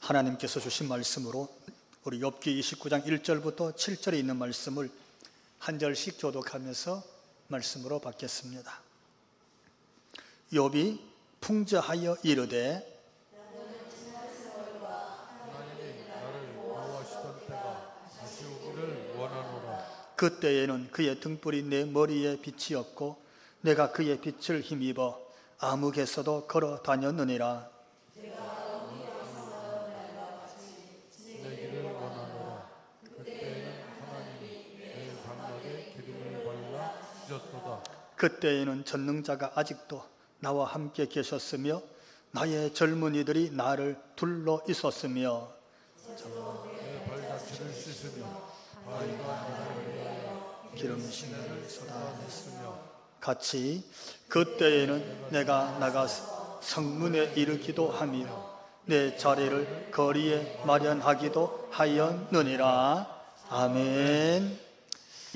하나님께서 주신 말씀으로 우리 욥기 29장 1절부터 7절에 있는 말씀을 한 절씩 교독하면서 말씀으로 받겠습니다. 욥이 풍저하여 이르되 하나님이 나를 보호하시던 때가 다시 오기를 원하노라. 그때에는 그의 등불이 내 머리에 빛이었고 내가 그의 빛을 힘입어 아무개서도 걸어 다녔느니라. 내 길을 원하노라. 그때에는 하나님이 내 장막에 기름을 발라 주셨도다. 그때에는 전능자가 아직도 나와 함께 계셨으며 나의 젊은이들이 나를 둘러 있었으며 내 발자취를 씻으며 바위가 나를 위하여 기름신을 쏟아냈으며 같이 그때에는 내가 나가서 성문에 이르기도 하며 내 자리를 거리에 마련하기도 하였느니라. 아멘.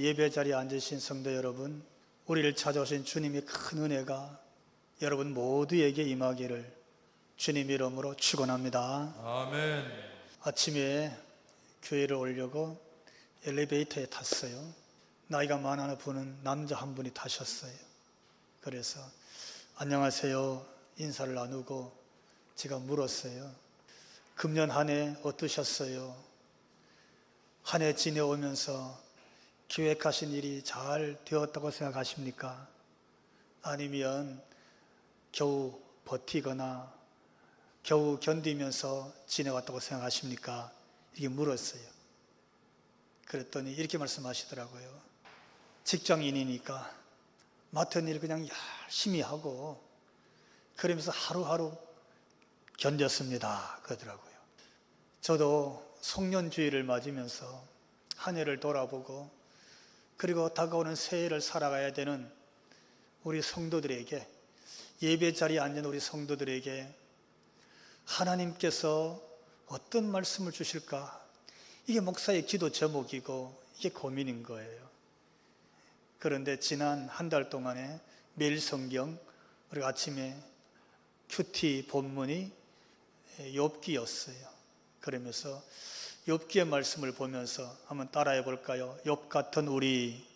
예배 자리에 앉으신 성도 여러분, 우리를 찾아오신 주님의 큰 은혜가 여러분 모두에게 임하기를 주님 이름으로 축원합니다. 아멘. 아침에 교회를 오려고 엘리베이터에 탔어요. 나이가 많은 분은 남자 한 분이 타셨어요. 그래서 안녕하세요 인사를 나누고 제가 물었어요. 금년 한 해 어떠셨어요? 한 해 지내오면서 계획하신 일이 잘 되었다고 생각하십니까? 아니면 겨우 버티거나 겨우 견디면서 지내왔다고 생각하십니까? 이렇게 물었어요. 그랬더니 이렇게 말씀하시더라고요. 직장인이니까 맡은 일 그냥 열심히 하고 그러면서 하루하루 견뎠습니다 그러더라고요. 저도 송년주의를 맞으면서 한 해를 돌아보고 그리고 다가오는 새해를 살아가야 되는 우리 성도들에게, 예배 자리에 앉은 우리 성도들에게 하나님께서 어떤 말씀을 주실까? 이게 목사의 기도 제목이고 이게 고민인 거예요. 그런데 지난 한 달 동안에 매일 성경, 우리가 아침에 큐티 본문이 욥기였어요. 그러면서 욥기의 말씀을 보면서 한번 따라해 볼까요? 욥 같은 우리,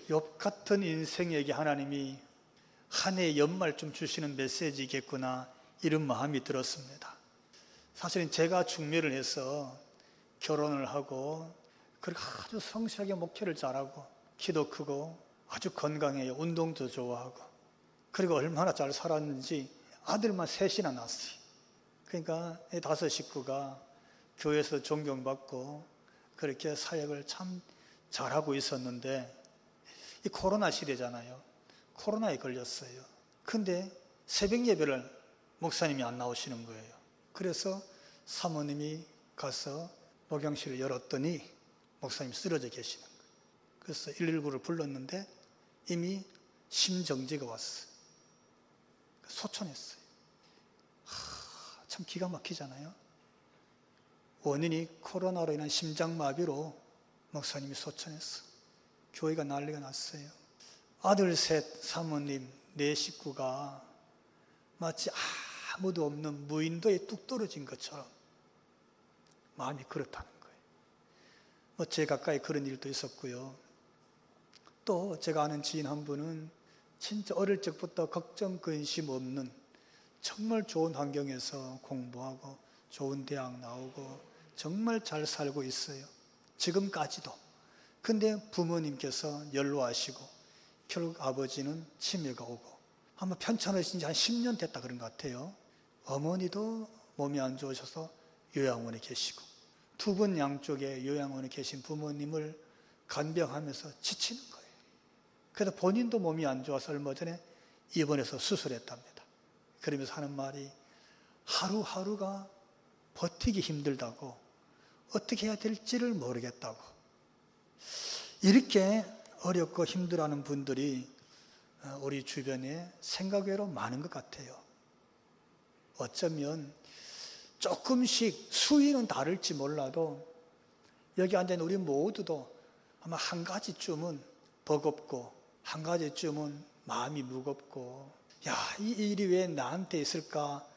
욥 같은 인생에게 하나님이 한 해 연말쯤 주시는 메시지겠구나, 이런 마음이 들었습니다. 사실은 제가 중매를 해서 결혼을 하고 그리고 아주 성실하게 목회를 잘하고 키도 크고 아주 건강해요. 운동도 좋아하고 그리고 얼마나 잘 살았는지 아들만 셋이나 낳았어요. 그러니까 이 5 식구가 교회에서 존경받고 그렇게 사역을 참 잘하고 있었는데 이 코로나 시대잖아요. 코로나에 걸렸어요. 근데 새벽 예배를 목사님이 안 나오시는 거예요. 그래서 사모님이 가서 목욕실을 열었더니 목사님이 쓰러져 계시는 거예요. 그래서 119를 불렀는데 이미 심정지가 왔어요. 소천했어요. 참 기가 막히잖아요. 원인이 코로나로 인한 심장마비로 목사님이 소천했어요. 교회가 난리가 났어요. 아들 셋, 사모님, 4 식구가 마치 아무도 없는 무인도에 뚝 떨어진 것처럼 마음이 그렇다는 거예요. 제 가까이 그런 일도 있었고요. 또 제가 아는 지인 한 분은 진짜 어릴 적부터 걱정 근심 없는 정말 좋은 환경에서 공부하고 좋은 대학 나오고 정말 잘 살고 있어요. 지금까지도. 근데 부모님께서 연로하시고 결국 아버지는 치매가 오고 아마 편찮으신 지 한 10년 됐다 그런 것 같아요. 어머니도 몸이 안 좋으셔서 요양원에 계시고 2분 양쪽에 요양원에 계신 부모님을 간병하면서 지치는 거예요. 그래서 본인도 몸이 안 좋아서 얼마 전에 입원해서 수술했답니다. 그러면서 하는 말이 하루하루가 버티기 힘들다고, 어떻게 해야 될지를 모르겠다고. 이렇게 어렵고 힘들어하는 분들이 우리 주변에 생각외로 많은 것 같아요. 어쩌면 조금씩 수위는 다를지 몰라도 여기 앉아있는 우리 모두도 아마 한 가지쯤은 버겁고 한 가지쯤은 마음이 무겁고 이 일이 왜 나한테 있을까,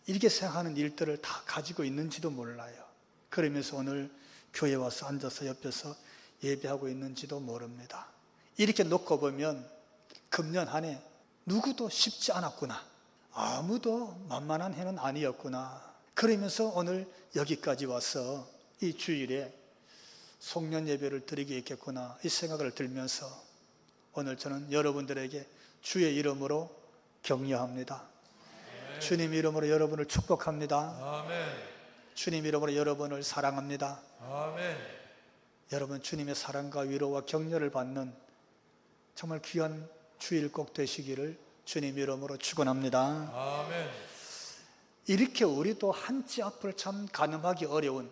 이렇게 생각하는 일들을 다 가지고 있는지도 몰라요. 그러면서 오늘 교회 와서 앉아서 옆에서 예배하고 있는지도 모릅니다. 이렇게 놓고 보면 금년 한 해 누구도 쉽지 않았구나, 아무도 만만한 해는 아니었구나. 그러면서 오늘 여기까지 와서 이 주일에 송년 예배를 드리겠구나, 이 생각을 들면서 오늘 저는 여러분들에게 주의 이름으로 격려합니다. 주님 이름으로 여러분을 축복합니다. 아멘. 주님 이름으로 여러분을 사랑합니다. 아멘. 여러분 주님의 사랑과 위로와 격려를 받는 정말 귀한 주일 꼭 되시기를 주님 이름으로 축원합니다. 아멘. 이렇게 우리도 한치 앞을 참 가늠하기 어려운,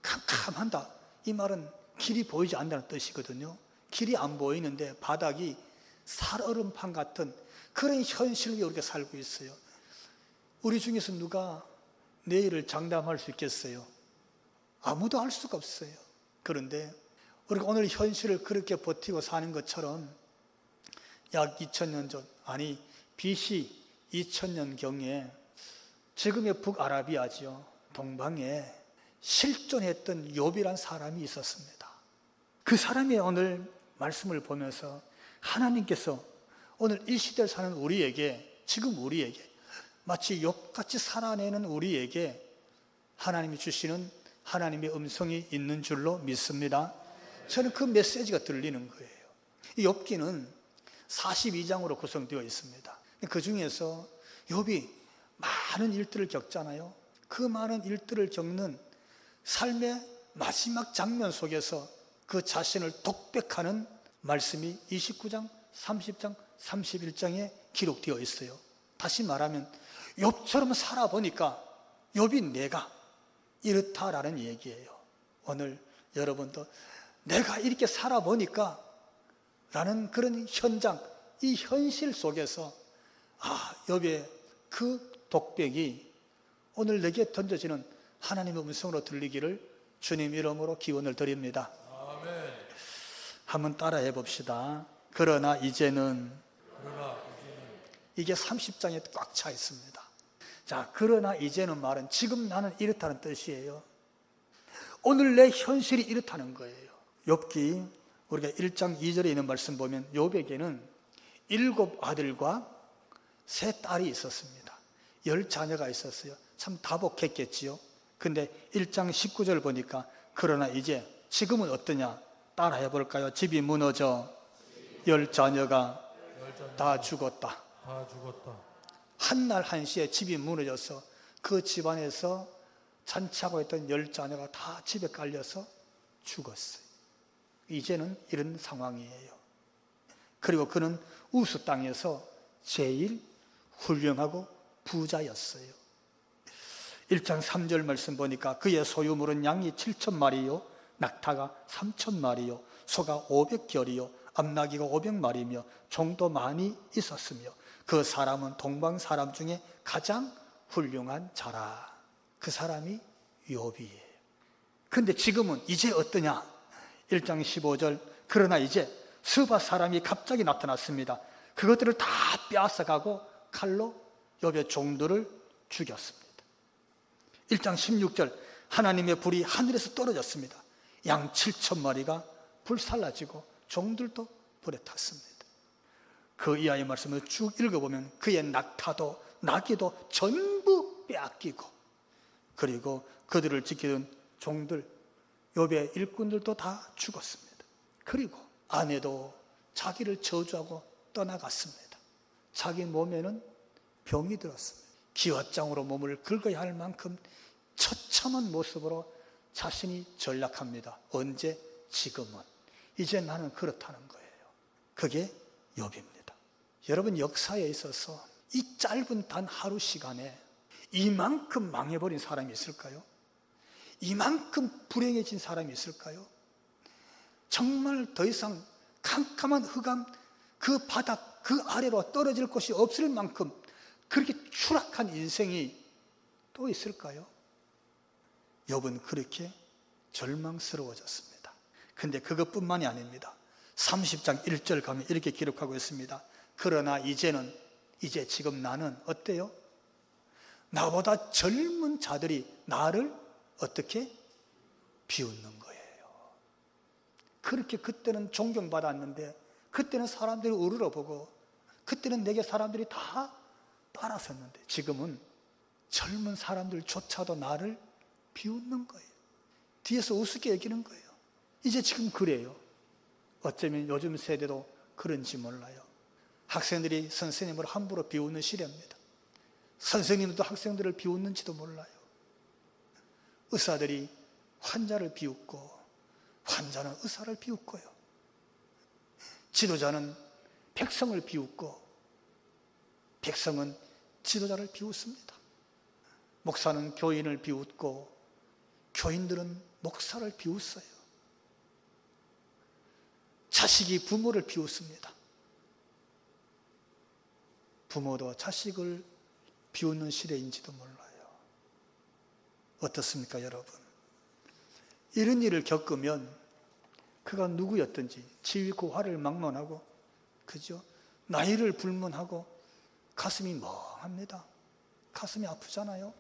캄캄한다, 이 말은 길이 보이지 않는다는 뜻이거든요. 길이 안 보이는데 바닥이 살얼음판 같은 그런 현실에 우리가 살고 있어요. 우리 중에서 누가 내일을 장담할 수 있겠어요? 아무도 알 수가 없어요. 그런데 우리가 오늘 현실을 그렇게 버티고 사는 것처럼 약 2000년 전, 아니 BC 2000년경에 지금의 북아라비아죠, 동방에 실존했던 욥이란 사람이 있었습니다. 그 사람의 오늘 말씀을 보면서 하나님께서 오늘 이 시대를 사는 우리에게, 지금 우리에게 마치 욥같이 살아내는 우리에게 하나님이 주시는 하나님의 음성이 있는 줄로 믿습니다. 저는 그 메시지가 들리는 거예요. 이 욥기는 42장으로 구성되어 있습니다. 그 중에서 욥이 많은 일들을 겪잖아요. 그 많은 일들을 겪는 삶의 마지막 장면 속에서 그 자신을 독백하는 말씀이 29장, 30장, 31장에 기록되어 있어요. 다시 말하면 욥처럼 살아보니까 욥이 내가 이렇다라는 얘기예요. 오늘 여러분도 내가 이렇게 살아보니까 라는 그런 현장, 이 현실 속에서 욥의 그 독백이 오늘 내게 던져지는 하나님의 음성으로 들리기를 주님 이름으로 기원을 드립니다. 아멘. 한번 따라해 봅시다. 그러나 이제는, 이게 30장에 꽉 차 있습니다. 자, 그러나 이제는 말은 지금 나는 이렇다는 뜻이에요. 오늘 내 현실이 이렇다는 거예요. 욥기 우리가 1장 2절에 있는 말씀 보면 욥에게는 7 아들과 3 딸이 있었습니다. 10 자녀가 있었어요. 참 다복했겠지요. 근데 1장 19절 보니까 그러나 이제 지금은 어떠냐? 따라해 볼까요? 집이 무너져 10 자녀가 다 죽었다. 다 죽었다. 한날 한시에 집이 무너져서 그 집안에서 잔치하고 있던 10 자녀가 다 집에 깔려서 죽었어요. 이제는 이런 상황이에요. 그리고 그는 우스 땅에서 제일 훌륭하고 부자였어요. 1장 3절 말씀 보니까 그의 소유물은 양이 7,000마리요, 낙타가 3,000마리요, 소가 500결이요, 암나귀가 500마리며 종도 많이 있었으며 그 사람은 동방 사람 중에 가장 훌륭한 자라. 그 사람이 욥이에요. 근데 지금은 이제 어떠냐? 1장 15절 그러나 이제 스바 사람이 갑자기 나타났습니다. 그것들을 다 빼앗아가고 칼로 욥의 종들을 죽였습니다. 1장 16절 하나님의 불이 하늘에서 떨어졌습니다. 양 7,000마리가 불살라지고 종들도 불에 탔습니다. 그 이하의 말씀을 쭉 읽어보면 그의 낙타도 나귀도 전부 빼앗기고, 그리고 그들을 지키던 종들, 욥의 일꾼들도 다 죽었습니다. 그리고 아내도 자기를 저주하고 떠나갔습니다. 자기 몸에는 병이 들었습니다. 기왓장으로 몸을 긁어야 할 만큼 처참한 모습으로 자신이 전락합니다. 언제? 지금은. 이제 나는 그렇다는 거예요. 그게 욥입니다. 여러분, 역사에 있어서 이 짧은 단 하루 시간에 이만큼 망해버린 사람이 있을까요? 이만큼 불행해진 사람이 있을까요? 정말 더 이상 캄캄한 흑암, 그 바닥, 그 아래로 떨어질 곳이 없을 만큼 그렇게 추락한 인생이 또 있을까요? 욥은 그렇게 절망스러워졌습니다. 근데 그것뿐만이 아닙니다. 30장 1절 가면 이렇게 기록하고 있습니다. 그러나 이제는, 이제 지금 나는 어때요? 나보다 젊은 자들이 나를 어떻게 비웃는 거예요. 그렇게 그때는 존경받았는데, 그때는 사람들이 우러러보고, 그때는 내게 사람들이 다 따라섰는데, 지금은 젊은 사람들조차도 나를 비웃는 거예요. 뒤에서 우습게 여기는 거예요. 이제 지금 그래요. 어쩌면 요즘 세대도 그런지 몰라요. 학생들이 선생님을 함부로 비웃는 시대입니다. 선생님도 학생들을 비웃는지도 몰라요. 의사들이 환자를 비웃고, 환자는 의사를 비웃고요. 지도자는 백성을 비웃고, 백성은 지도자를 비웃습니다. 목사는 교인을 비웃고, 교인들은 목사를 비웃어요. 자식이 부모를 비웃습니다. 부모도 자식을 비웃는 시대인지도 몰라요. 어떻습니까, 여러분? 이런 일을 겪으면 그가 누구였든지 지위고 화를 막론하고, 그죠? 나이를 불문하고 가슴이 멍합니다. 가슴이 아프잖아요.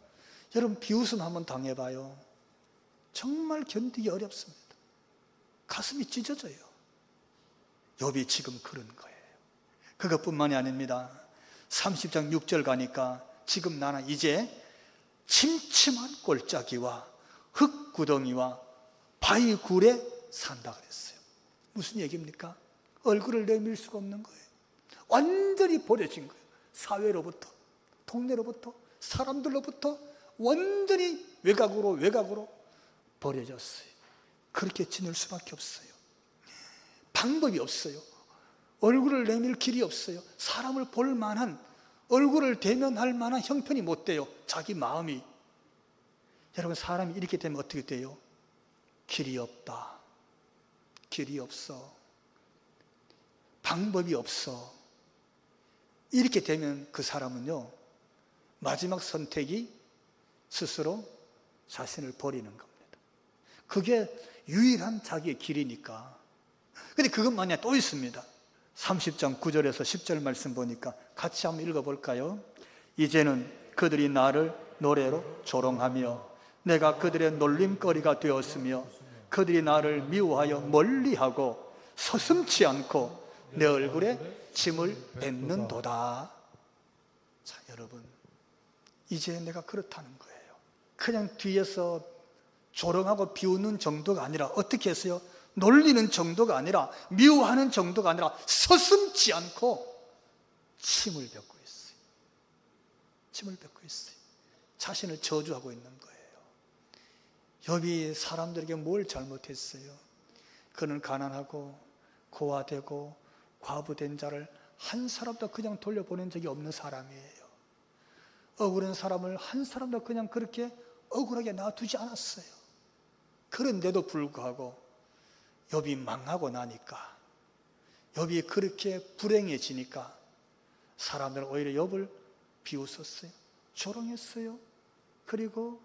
여러분, 비웃음 한번 당해봐요. 정말 견디기 어렵습니다. 가슴이 찢어져요. 욥이 지금 그런 거예요. 그것뿐만이 아닙니다. 30장 6절 가니까 지금 나는 이제 침침한 골짜기와 흙구덩이와 바위 굴에 산다 그랬어요. 무슨 얘기입니까? 얼굴을 내밀 수가 없는 거예요. 완전히 버려진 거예요. 사회로부터, 동네로부터, 사람들로부터 완전히 외곽으로 버려졌어요. 그렇게 지낼 수밖에 없어요. 방법이 없어요. 얼굴을 내밀 길이 없어요. 사람을 볼 만한, 얼굴을 대면할 만한 형편이 못 돼요. 자기 마음이. 여러분, 사람이 이렇게 되면 어떻게 돼요? 길이 없다. 길이 없어. 방법이 없어. 이렇게 되면 그 사람은요, 마지막 선택이 스스로 자신을 버리는 겁니다. 그게 유일한 자기의 길이니까. 근데 그것만이 아니라 또 있습니다. 30장 9절에서 10절 말씀 보니까 같이 한번 읽어볼까요? 이제는 그들이 나를 노래로 조롱하며 내가 그들의 놀림거리가 되었으며 그들이 나를 미워하여 멀리하고 서슴지 않고 내 얼굴에 침을 뱉는도다. 자, 여러분, 이제 내가 그렇다는 거예요. 그냥 뒤에서 조롱하고 비웃는 정도가 아니라 어떻게 했어요? 놀리는 정도가 아니라, 미워하는 정도가 아니라 서슴지 않고 침을 뱉고 있어요. 침을 뱉고 있어요. 자신을 저주하고 있는 거예요. 욥이 사람들에게 뭘 잘못했어요? 그는 가난하고 고아되고 과부된 자를 한 사람도 그냥 돌려보낸 적이 없는 사람이에요. 억울한 사람을 한 사람도 그냥 그렇게 억울하게 놔두지 않았어요. 그런데도 불구하고 욥이 망하고 나니까, 욥이 그렇게 불행해지니까 사람들은 오히려 욥을 비웃었어요. 조롱했어요. 그리고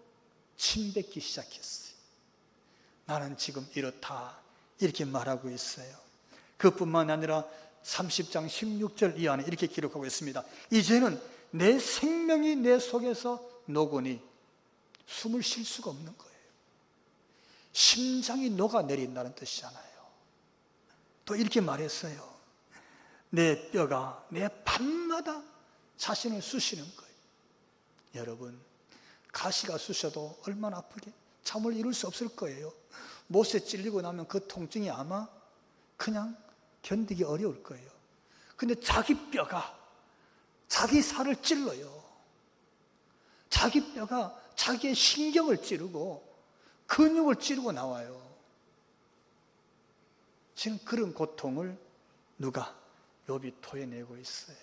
침뱉기 시작했어요. 나는 지금 이렇다, 이렇게 말하고 있어요. 그뿐만 아니라 30장 16절 이하는 이렇게 기록하고 있습니다. 이제는 내 생명이 내 속에서 녹으니 숨을 쉴 수가 없는 거예요. 심장이 녹아내린다는 뜻이잖아요. 또 이렇게 말했어요. 내 뼈가 내 밤마다 자신을 쑤시는 거예요. 여러분, 가시가 쑤셔도 얼마나 아프게 잠을 이룰 수 없을 거예요. 못에 찔리고 나면 그 통증이 아마 그냥 견디기 어려울 거예요. 근데 자기 뼈가 자기 살을 찔러요. 자기 뼈가 자기의 신경을 찌르고 근육을 찌르고 나와요. 지금 그런 고통을 누가? 욥이 토해내고 있어요.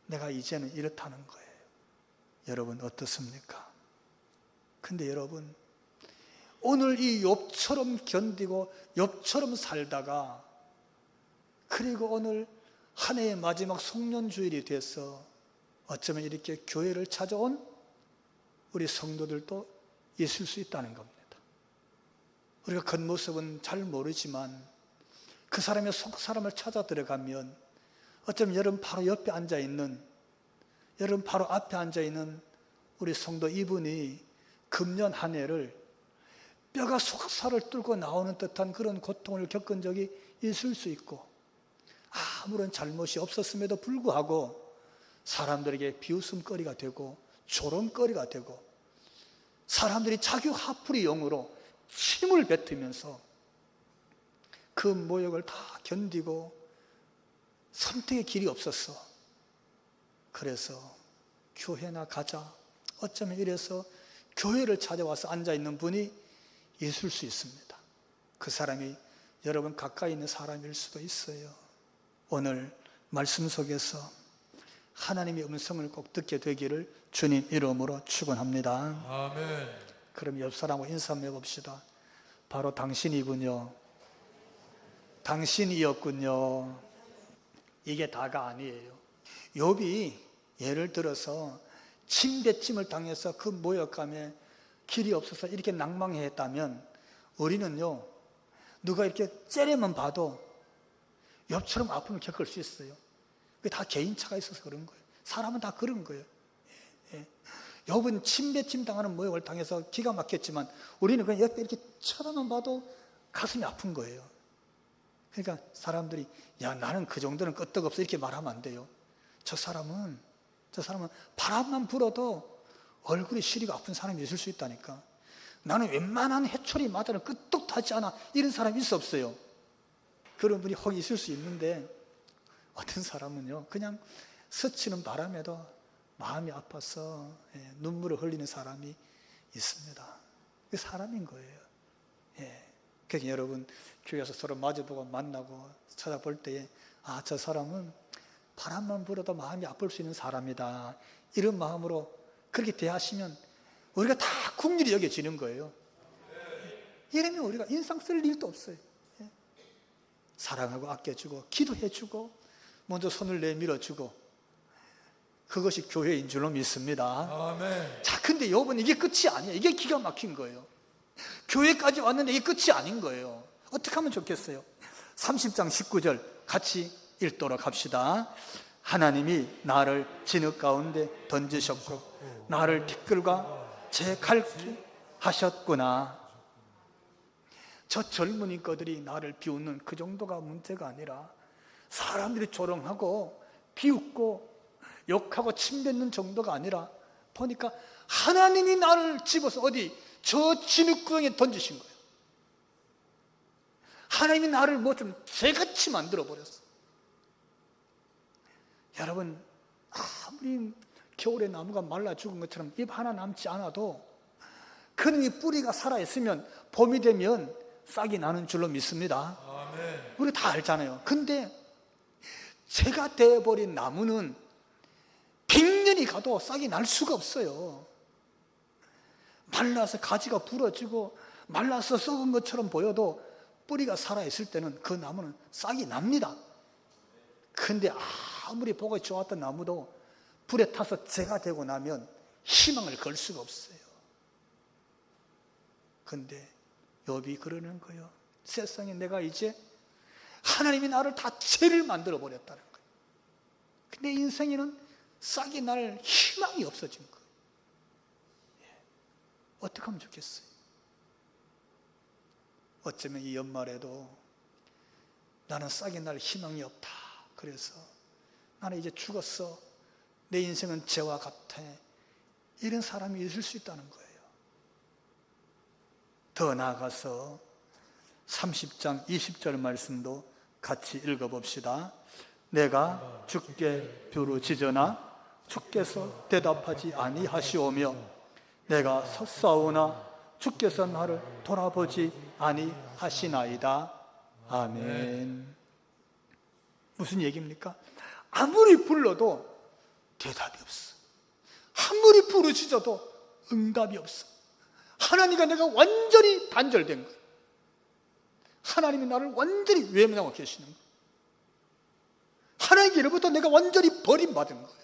내가 이제는 이렇다는 거예요. 여러분, 어떻습니까? 근데 여러분, 오늘 이 욥처럼 견디고 욥처럼 살다가, 그리고 오늘 한 해의 마지막 송년주일이 돼서 어쩌면 이렇게 교회를 찾아온 우리 성도들도 있을 수 있다는 겁니다. 우리가 겉모습은 잘 모르지만 그 사람의 속사람을 찾아 들어가면 어쩌면 여러분 바로 옆에 앉아있는, 여러분 바로 앞에 앉아있는 우리 성도 이분이 금년 한 해를 뼈가 속살을 뚫고 나오는 듯한 그런 고통을 겪은 적이 있을 수 있고, 아무런 잘못이 없었음에도 불구하고 사람들에게 비웃음거리가 되고 조롱거리가 되고, 사람들이 자기 화풀이 용으로 침을 뱉으면서 그 모욕을 다 견디고 선택의 길이 없었어. 그래서 교회나 가자, 어쩌면 이래서 교회를 찾아와서 앉아있는 분이 있을 수 있습니다. 그 사람이 여러분 가까이 있는 사람일 수도 있어요. 오늘 말씀 속에서 하나님의 음성을 꼭 듣게 되기를 주님 이름으로 축원합니다. 아멘. 그럼 옆 사람하고 인사 한번 해봅시다. 바로 당신이군요. 당신이었군요. 이게 다가 아니에요. 욥이 예를 들어서 침뱉짐을 당해서 그 모욕감에 길이 없어서 이렇게 낭망했다면, 우리는요, 누가 이렇게 째려만 봐도 욥처럼 아픔을 겪을 수 있어요. 그게 다 개인차가 있어서 그런 거예요. 사람은 다 그런 거예요. 욥은 침뱉짐 당하는 모욕을 당해서 기가 막혔지만, 우리는 그냥 옆에 이렇게 쳐다만 봐도 가슴이 아픈 거예요. 그러니까 사람들이 야, 나는 그 정도는 끄떡없어 이렇게 말하면 안 돼요. 저 사람은 바람만 불어도 얼굴이 시리고 아픈 사람이 있을 수 있다니까. 나는 웬만한 해초리 맞아도 끄떡하지 않아, 이런 사람이 있어 없어요? 그런 분이 혹 있을 수 있는데, 어떤 사람은요 그냥 스치는 바람에도 마음이 아파서 눈물을 흘리는 사람이 있습니다. 그게 사람인 거예요. 그래서 여러분 교회에서 서로 마주보고 만나고 찾아볼 때에, 아, 저 사람은 바람만 불어도 마음이 아플 수 있는 사람이다, 이런 마음으로 그렇게 대하시면 우리가 다 국률이 여겨지는 거예요. 이러면 우리가 인상 쓸 일도 없어요. 사랑하고 아껴주고 기도해주고 먼저 손을 내밀어주고, 그것이 교회인 줄로 믿습니다. 아멘. 자, 근데 욥은 이게 끝이 아니에요. 이게 기가 막힌 거예요. 교회까지 왔는데 이게 끝이 아닌 거예요. 어떻게 하면 좋겠어요? 30장 19절 같이 읽도록 합시다. 하나님이 나를 진흙 가운데 던지셨고 나를 티끌과 제 갈기 하셨구나. 저 젊은이 거들이 나를 비웃는 그 정도가 문제가 아니라, 사람들이 조롱하고 비웃고 욕하고 침뱉는 정도가 아니라, 보니까 하나님이 나를 집어서 어디 저 진흙구덩이에 던지신 거예요. 하나님이 나를 뭐 좀 새같이 만들어 버렸어. 여러분, 아무리 겨울에 나무가 말라 죽은 것처럼 잎 하나 남지 않아도 그놈이 뿌리가 살아있으면 봄이 되면 싹이 나는 줄로 믿습니다. 아멘. 우리 다 알잖아요. 근데 새가 되어버린 나무는 100년이 가도 싹이 날 수가 없어요. 말라서 가지가 부러지고 말라서 썩은 것처럼 보여도 뿌리가 살아있을 때는 그 나무는 싹이 납니다. 근데 아무리 보기 좋았던 나무도 불에 타서 재가 되고 나면 희망을 걸 수가 없어요. 근데 욥이 그러는 거예요. 세상에 내가 이제 하나님이 나를 다 죄를 만들어 버렸다는 거예요. 근데 인생에는 싹이 날 희망이 없어진 거예요. 어떻게 하면 좋겠어요? 어쩌면 이 연말에도 나는 싹이 날 희망이 없다, 그래서 나는 이제 죽었어, 내 인생은 죄와 같아, 이런 사람이 있을 수 있다는 거예요. 더 나아가서 30장 20절 말씀도 같이 읽어봅시다. 내가 주께 부르짖으나 주께서 대답하지 아니하시오며 내가 섰사오나 주께서 나를 돌아보지 아니하시나이다. 아멘. 무슨 얘기입니까? 아무리 불러도 대답이 없어. 아무리 부르짖어도 응답이 없어. 하나님과 내가 완전히 단절된 거예요. 하나님이 나를 완전히 외면하고 계시는 거예요. 하나님께로부터 내가 완전히 버림받은 거예요.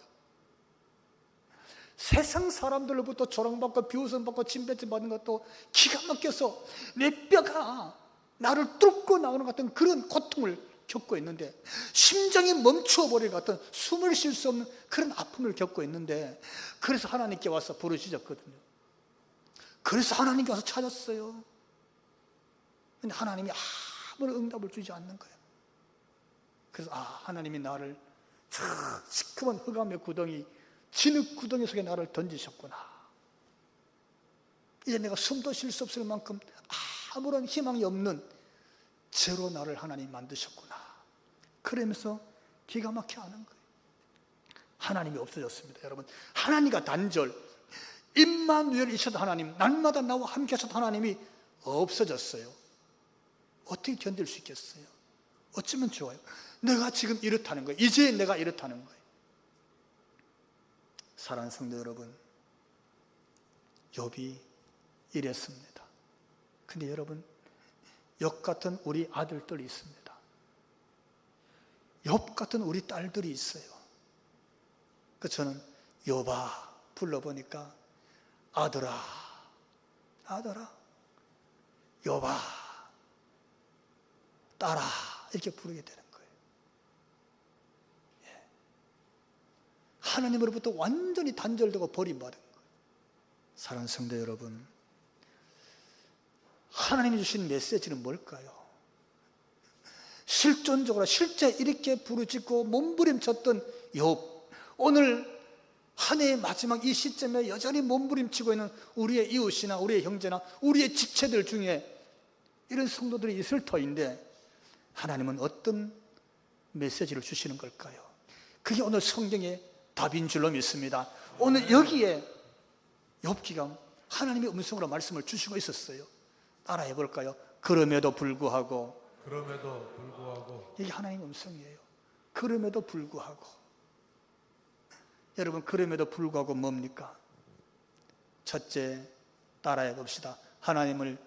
세상 사람들로부터 조롱받고 비웃음받고 침뱉음 받는 것도 기가 막혀서 내 뼈가 나를 뚫고 나오는 것 같은 그런 고통을 겪고 있는데, 심장이 멈춰버릴 것 같은 숨을 쉴 수 없는 그런 아픔을 겪고 있는데, 그래서 하나님께 와서 부르짖었거든요. 그래서 하나님께 와서 찾았어요. 근데 하나님이 아무런 응답을 주지 않는 거예요. 그래서 하나님이 나를 저 시커먼 흑암의 구덩이, 진흙 구덩이 속에 나를 던지셨구나. 이제 내가 숨도 쉴 수 없을 만큼 아무런 희망이 없는 죄로 나를 하나님 만드셨구나. 그러면서 기가 막혀 하는 거예요. 하나님이 없어졌습니다. 여러분, 하나님과 단절, 임마누엘이셨던 하나님, 날마다 나와 함께 하셨던 하나님이 없어졌어요. 어떻게 견딜 수 있겠어요? 어쩌면 좋아요. 내가 지금 이렇다는 거예요. 이제 내가 이렇다는 거예요. 사랑하는 성도 여러분, 욥이 이랬습니다. 근데 여러분, 욥 같은 우리 아들들이 있습니다. 욥 같은 우리 딸들이 있어요. 그 저는 욥아 불러보니까 아들아, 아들아, 욥아, 딸아 이렇게 부르게 되는 거예요. 예. 하나님으로부터 완전히 단절되고 버림받은 거예요. 사랑하는 성도 여러분, 하나님이 주신 메시지는 뭘까요? 실존적으로 실제 이렇게 부르짖고 몸부림쳤던 욥, 오늘 한 해의 마지막 이 시점에 여전히 몸부림치고 있는 우리의 이웃이나 우리의 형제나 우리의 지체들 중에 이런 성도들이 있을 터인데, 하나님은 어떤 메시지를 주시는 걸까요? 그게 오늘 성경의 답인 줄로 믿습니다. 오늘 여기에 욥기가 하나님의 음성으로 말씀을 주시고 있었어요. 따라해 볼까요? 그럼에도 불구하고. 이게 하나님의 음성이에요. 그럼에도 불구하고. 여러분, 그럼에도 불구하고 뭡니까? 첫째, 따라해 봅시다. 하나님을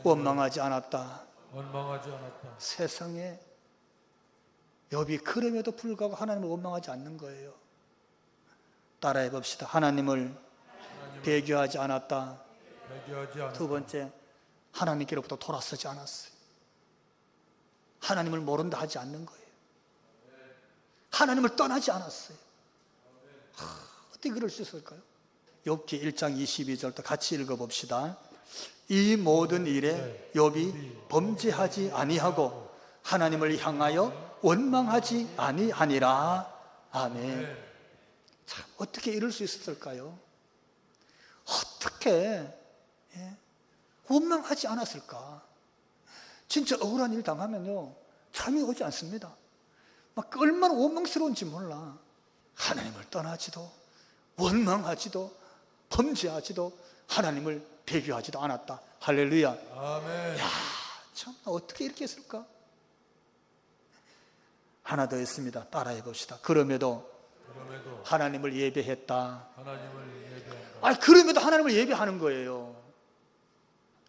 원망하지 않았다. 세상에 욥이 그럼에도 불구하고 하나님을 원망하지 않는 거예요. 따라해 봅시다. 하나님을 배교하지 않았다. 두 번째, 하나님께로부터 돌아서지 않았어요. 하나님을 모른다 하지 않는 거예요. 하나님을 떠나지 않았어요. 어떻게 그럴 수 있을까요? 욥기 1장 22절부터 같이 읽어봅시다. 이 모든 일에 욥이 범죄하지 아니하고 하나님을 향하여 원망하지 아니하니라. 아멘. 참, 어떻게 이럴 수 있었을까요? 어떻게 원망하지 않았을까? 진짜 억울한 일 당하면요, 잠이 오지 않습니다. 막 얼마나 원망스러운지 몰라. 하나님을 떠나지도 원망하지도 범죄하지도 하나님을 배교하지도 않았다. 할렐루야. 아멘. 야, 참 어떻게 이렇게 했을까? 하나 더 있습니다. 따라해 봅시다. 그럼에도 하나님을 예배했다. 그럼에도 하나님을 예배하는 거예요.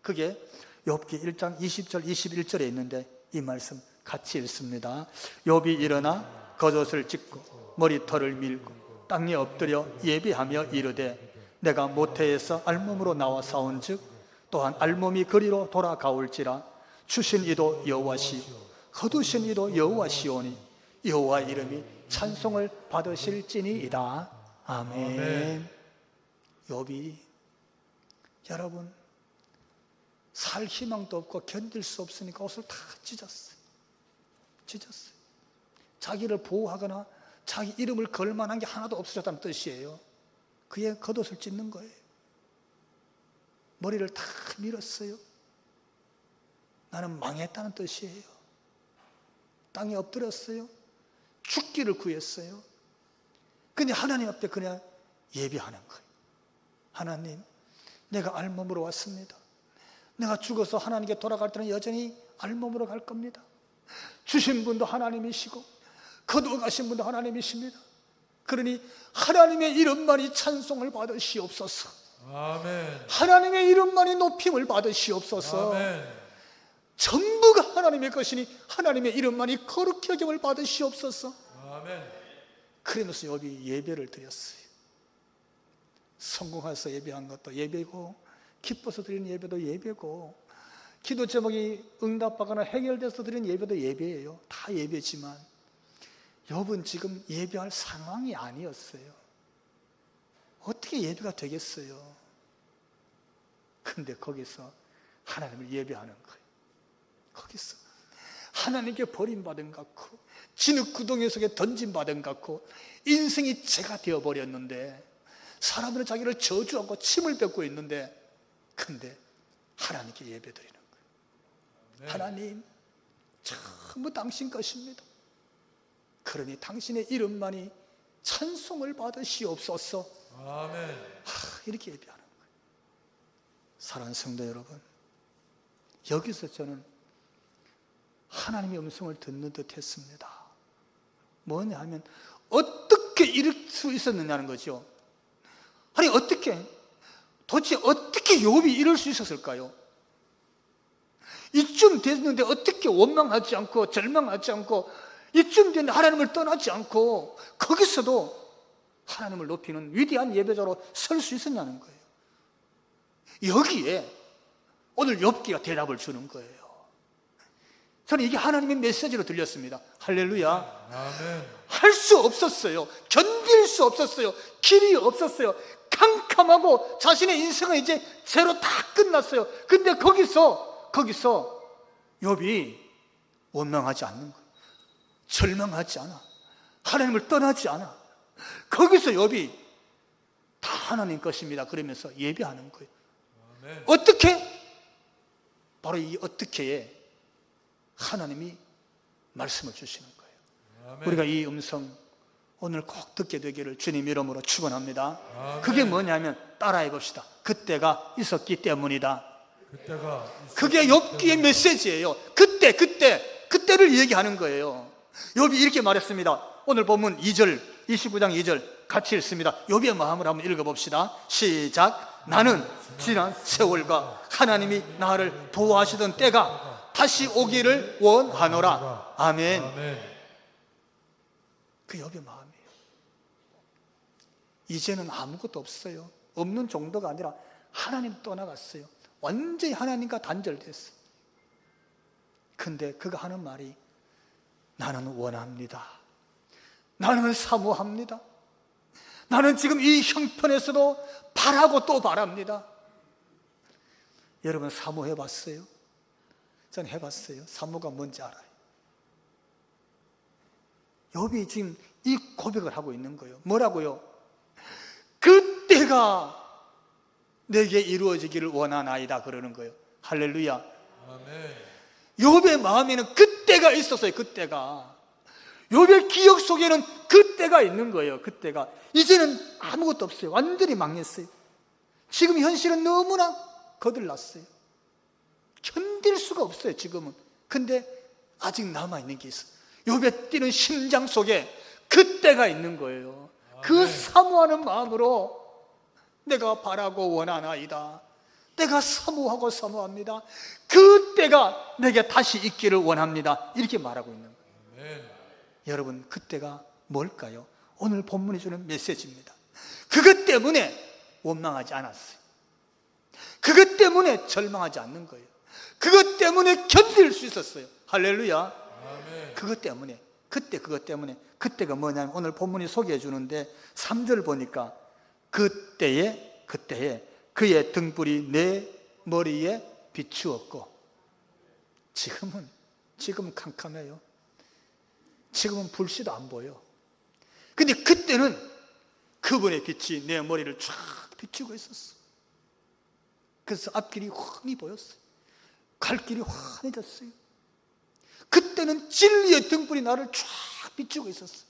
그게 욥기 1장 20절 21절에 있는데, 이 말씀 같이 읽습니다. 욥이 일어나 겉옷을 찢고 머리털을 밀고 땅에 엎드려 예배하며 이르되, 내가 모태에서 알몸으로 나와 싸운즉 또한 알몸이 그리로 돌아가올지라. 주신 이도 여호와시요 거두신 이도 여호와시오니 여호와 이름이 찬송을 받으실지니이다. 아멘. 욥이, 여러분, 살 희망도 없고 견딜 수 없으니까 옷을 다 찢었어요. 자기를 보호하거나 자기 이름을 걸 만한 게 하나도 없어졌다는 뜻이에요. 그의 겉옷을 찢는 거예요. 머리를 다 밀었어요. 나는 망했다는 뜻이에요. 땅에 엎드렸어요. 죽기를 구했어요. 근데 하나님 앞에 그냥 예배하는 거예요. 하나님, 내가 알몸으로 왔습니다. 내가 죽어서 하나님께 돌아갈 때는 여전히 알몸으로 갈 겁니다. 주신 분도 하나님이시고 거두어 가신 분도 하나님이십니다. 그러니 하나님의 이름만이 찬송을 받으시옵소서. 아멘. 하나님의 이름만이 높임을 받으시옵소서. 아멘. 전부가 하나님의 것이니 하나님의 이름만이 거룩히 여김을 받으시옵소서. 아멘. 그러면서 욥이 예배를 드렸어요. 성공해서 예배한 것도 예배고, 기뻐서 드리는 예배도 예배고, 기도 제목이 응답받거나 해결돼서 드린 예배도 예배예요. 다 예배지만 욥은 지금 예배할 상황이 아니었어요. 어떻게 예배가 되겠어요? 근데 거기서 하나님을 예배하는 거예요. 거기서 하나님께 버림받은 것 같고 진흙구덩이 속에 던짐받은 것 같고 인생이 죄가 되어버렸는데 사람들은 자기를 저주하고 침을 뱉고 있는데 근데 하나님께 예배드리는 거예요. 네. 하나님 전부 당신 것입니다. 그러니 당신의 이름만이 찬송을 받으시옵소서. 아멘. 이렇게 예배하는 거예요. 사랑하는 성도 여러분, 여기서 저는 하나님의 음성을 듣는 듯 했습니다. 뭐냐 하면 어떻게 이럴 수 있었느냐는 거죠. 아니 도대체 어떻게 욥이 이럴 수 있었을까요? 이쯤 됐는데 어떻게 원망하지 않고 절망하지 않고 이쯤 됐는데 하나님을 떠나지 않고 거기서도 하나님을 높이는 위대한 예배자로 설 수 있었냐는 거예요. 여기에 오늘 욥기가 대답을 주는 거예요. 저는 이게 하나님의 메시지로 들렸습니다. 할렐루야. 아멘. 할 수 없었어요. 견딜 수 없었어요. 길이 없었어요. 캄캄하고 자신의 인생은 이제 제로 다 끝났어요. 근데 거기서 욥이 원망하지 않는 거예요. 절망하지 않아. 하나님을 떠나지 않아. 거기서 욥이 다 하나님 것입니다. 그러면서 예배하는 거예요. 아멘. 어떻게? 바로 이 어떻게에 하나님이 말씀을 주시는 거예요. 아멘. 우리가 이 음성 오늘 꼭 듣게 되기를 주님 이름으로 축원합니다. 아멘. 그게 뭐냐면 따라해 봅시다. 그때가 있었기 때문이다. 그때가 그게 욥기의 메시지예요. 그때를 얘기하는 거예요. 욥이 이렇게 말했습니다. 오늘 본문 2절, 29장 2절 같이 읽습니다. 욥의 마음을 한번 읽어봅시다. 시작. 나는 지난 세월과 하나님이 나를 보호하시던 때가 다시 오기를 원하노라. 아멘. 아멘. 그 욥의 마음이에요. 이제는 아무것도 없어요. 없는 정도가 아니라 하나님 떠나갔어요. 완전히 하나님과 단절됐어요. 근데 그가 하는 말이 나는 원합니다. 나는 사모합니다. 나는 지금 이 형편에서도 바라고 또 바랍니다. 여러분 사모해 봤어요? 전 해봤어요. 사모가 뭔지 알아요. 욥이 지금 이 고백을 하고 있는 거예요. 뭐라고요? 그때가 내게 이루어지기를 원하나이다 그러는 거예요. 할렐루야. 아멘. 욥의 마음에는 그때가 있었어요. 그때가. 욥의 기억 속에는 그때가 있는 거예요. 그때가. 이제는 아무것도 없어요. 완전히 망했어요. 지금 현실은 너무나 거들났어요. 견딜 수가 없어요. 지금은. 근데 아직 남아있는 게 있어요. 욥의 뛰는 심장 속에 그때가 있는 거예요. 그 사모하는 마음으로 내가 바라고 원하나이다. 내가 사모하고 사모합니다. 그때가 내게 다시 있기를 원합니다. 이렇게 말하고 있는 거예요. 아멘. 여러분 그때가 뭘까요? 오늘 본문이 주는 메시지입니다. 그것 때문에 원망하지 않았어요. 그것 때문에 절망하지 않는 거예요. 그것 때문에 견딜 수 있었어요. 할렐루야. 아멘. 그것 때문에 그때가 뭐냐면 오늘 본문이 소개해 주는데 3절 보니까 그때에 그의 등불이 내 머리에 비추었고 지금은 캄캄해요. 지금은 불씨도 안 보여. 근데 그때는 그분의 빛이 내 머리를 쫙 비추고 있었어. 그래서 앞길이 훤히 보였어요. 갈 길이 환해졌어요. 그때는 진리의 등불이 나를 쫙 비추고 있었어요.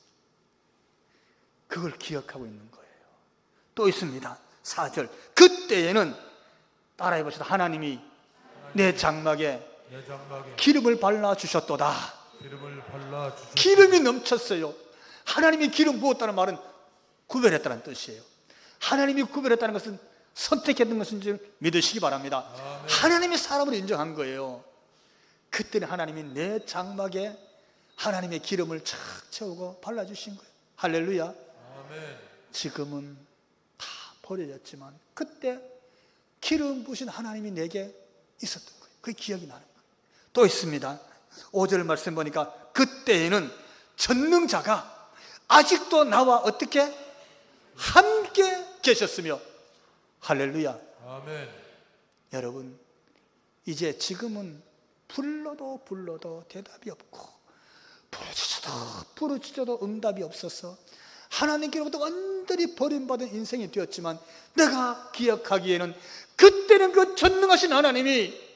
그걸 기억하고 있는 거예요. 또 있습니다. 4절. 그때에는 따라해 봅시다. 하나님이 내 장막에 내 장막에 기름을 발라주셨도다. 기름을 발라 주셨다. 기름이 넘쳤어요. 하나님이 기름 부었다는 말은 구별했다는 뜻이에요. 하나님이 구별했다는 것은 선택했던 것인 줄 믿으시기 바랍니다. 아멘. 하나님이 사람을 인정한 거예요. 그때는 하나님이 내 장막에 하나님의 기름을 착 채우고 발라주신 거예요. 할렐루야. 아멘. 지금은 다 버려졌지만 그때 기름 부으신 하나님이 내게 있었던 거예요. 그게 기억이 나는 거예요. 또 있습니다. 5절 말씀 보니까 그때에는 전능자가 아직도 나와 어떻게 함께 계셨으며, 할렐루야. 아멘. 여러분, 이제 지금은 불러도 대답이 없고, 부르짖어도 응답이 없어서 하나님께로부터 완전히 버림받은 인생이 되었지만, 내가 기억하기에는 그때는 그 전능하신 하나님이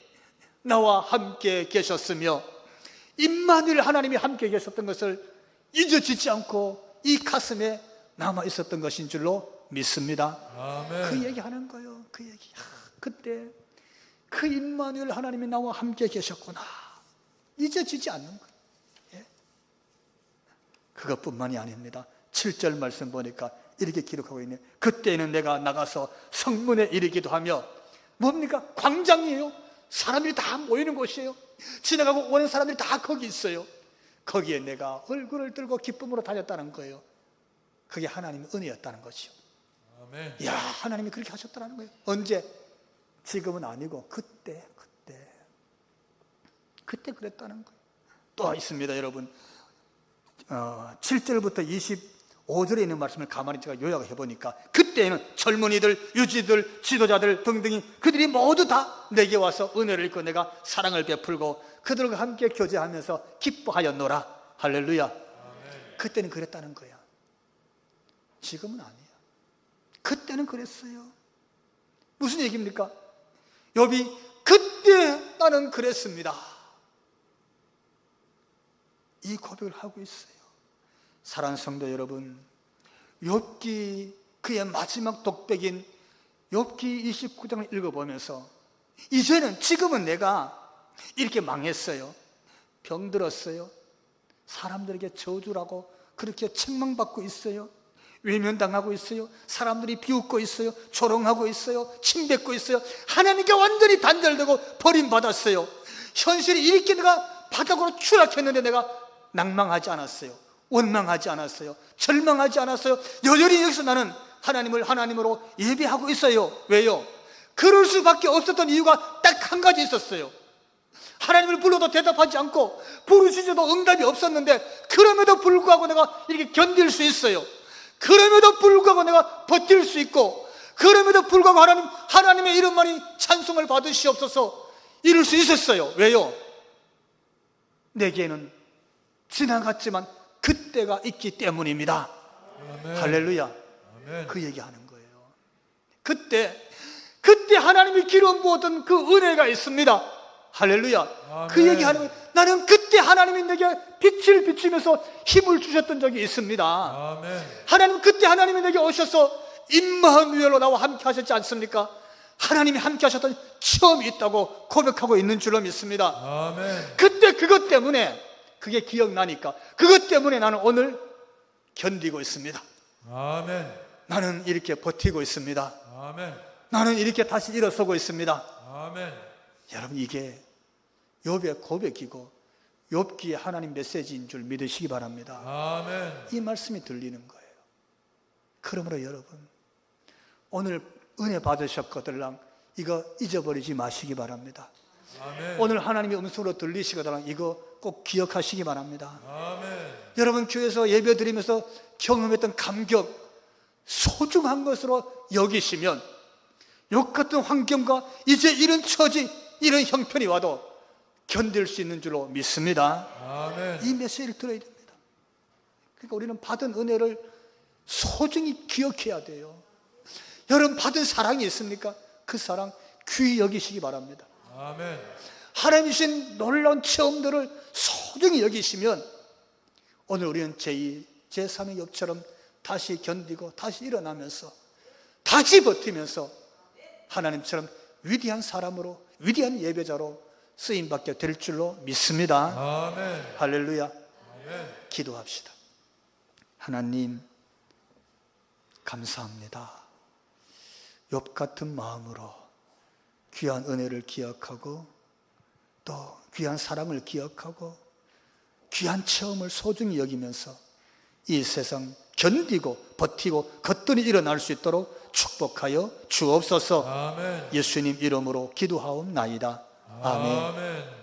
나와 함께 계셨으며, 임마누엘 하나님이 함께 계셨던 것을 잊어지지 않고 이 가슴에 남아 있었던 것인 줄로 믿습니다. 아멘. 그 얘기하는 거예요. 그 얘기. 그때 그 임마누엘 하나님이 나와 함께 계셨구나, 잊어지지 않는 거예요. 예? 그것뿐만이 아닙니다. 7절 말씀 보니까 이렇게 기록하고 있네요. 그때는 내가 나가서 성문에 이르기도 하며, 뭡니까? 광장이에요. 사람들이 다 모이는 곳이에요. 지나가고 오는 사람들이 다 거기 있어요. 거기에 내가 얼굴을 들고 기쁨으로 다녔다는 거예요. 그게 하나님의 은혜였다는 것이요. 아멘. 이야, 하나님이 그렇게 하셨다는 거예요. 언제? 지금은 아니고 그때 그랬다는 거예요. 또 있습니다, 여러분. 7절부터 25절에 있는 말씀을 가만히 제가 요약을 해보니까, 그때에는 젊은이들, 유지들, 지도자들 등등이 그들이 모두 다 내게 와서 은혜를 입고 내가 사랑을 베풀고 그들과 함께 교제하면서 기뻐하였노라. 할렐루야. 아멘. 그때는 그랬다는 거야. 지금은 아니야. 그때는 그랬어요. 무슨 얘기입니까? 욥이 그때 나는 그랬습니다, 이 고백을 하고 있어요. 사랑하는 성도 여러분, 욥기 그의 마지막 독백인 욥기 29장을 읽어보면서, 이제는 지금은 내가 이렇게 망했어요, 병들었어요, 사람들에게 저주라고 그렇게 책망받고 있어요, 외면당하고 있어요, 사람들이 비웃고 있어요, 조롱하고 있어요, 침뱉고 있어요, 하나님께 완전히 단절되고 버림받았어요. 현실이 이렇게 내가 바닥으로 추락했는데 내가 낭망하지 않았어요, 원망하지 않았어요, 절망하지 않았어요. 여전히 여기서 나는 하나님을 하나님으로 예배하고 있어요. 왜요? 그럴 수밖에 없었던 이유가 딱 한 가지 있었어요. 하나님을 불러도 대답하지 않고 부르짖어도 응답이 없었는데, 그럼에도 불구하고 내가 이렇게 견딜 수 있어요. 그럼에도 불구하고 내가 버틸 수 있고, 그럼에도 불구하고 하나님의 이름만이 찬송을 받으시옵소서 이룰 수 있었어요. 왜요? 내게는 지나갔지만 그때가 있기 때문입니다. 아멘. 할렐루야. 아멘. 그 얘기하는 거예요. 그때 하나님이 기름 부었던 그 은혜가 있습니다. 할렐루야. 아멘. 그 얘기하는 거예요. 나는 그때 하나님이 내게 빛을 비추면서 힘을 주셨던 적이 있습니다. 아멘. 하나님, 그때 하나님이 내게 오셔서 임마누엘로 나와 함께 하셨지 않습니까? 하나님이 함께 하셨던 체험이 있다고 고백하고 있는 줄로 믿습니다. 아멘. 그때 그것 때문에, 그게 기억나니까 그것 때문에 나는 오늘 견디고 있습니다. 아멘. 나는 이렇게 버티고 있습니다. 아멘. 나는 이렇게 다시 일어서고 있습니다. 아멘. 여러분, 이게 욥의 고백이고 욥기의 하나님 메시지인 줄 믿으시기 바랍니다. 아멘. 이 말씀이 들리는 거예요. 그러므로 여러분, 오늘 은혜 받으셨거들랑 이거 잊어버리지 마시기 바랍니다. 아멘. 오늘 하나님의 음성으로 들리시거들랑 이거 꼭 기억하시기 바랍니다. 아멘. 여러분, 교회에서 예배 드리면서 경험했던 감격, 소중한 것으로 여기시면 욥 같은 환경과 이제 이런 처지, 이런 형편이 와도 견딜 수 있는 줄로 믿습니다. 아멘. 이 메시지를 들어야 됩니다. 그러니까 우리는 받은 은혜를 소중히 기억해야 돼요. 여러분, 받은 사랑이 있습니까? 그 사랑 귀히 여기시기 바랍니다. 아멘. 하나님 주신 놀라운 체험들을 소중히 여기시면 오늘 우리는 제2, 제3의 욥처럼 다시 견디고 다시 일어나면서 다시 버티면서 하나님처럼 위대한 사람으로, 위대한 예배자로 쓰임받게 될 줄로 믿습니다. 아멘. 할렐루야. 아멘. 기도합시다. 하나님, 감사합니다. 욥 같은 마음으로 귀한 은혜를 기억하고 또 귀한 사랑을 기억하고 귀한 체험을 소중히 여기면서 이 세상 견디고 버티고 거뜬히 일어날 수 있도록 축복하여 주옵소서. 아멘. 예수님 이름으로 기도하옵나이다. 아멘. 아멘.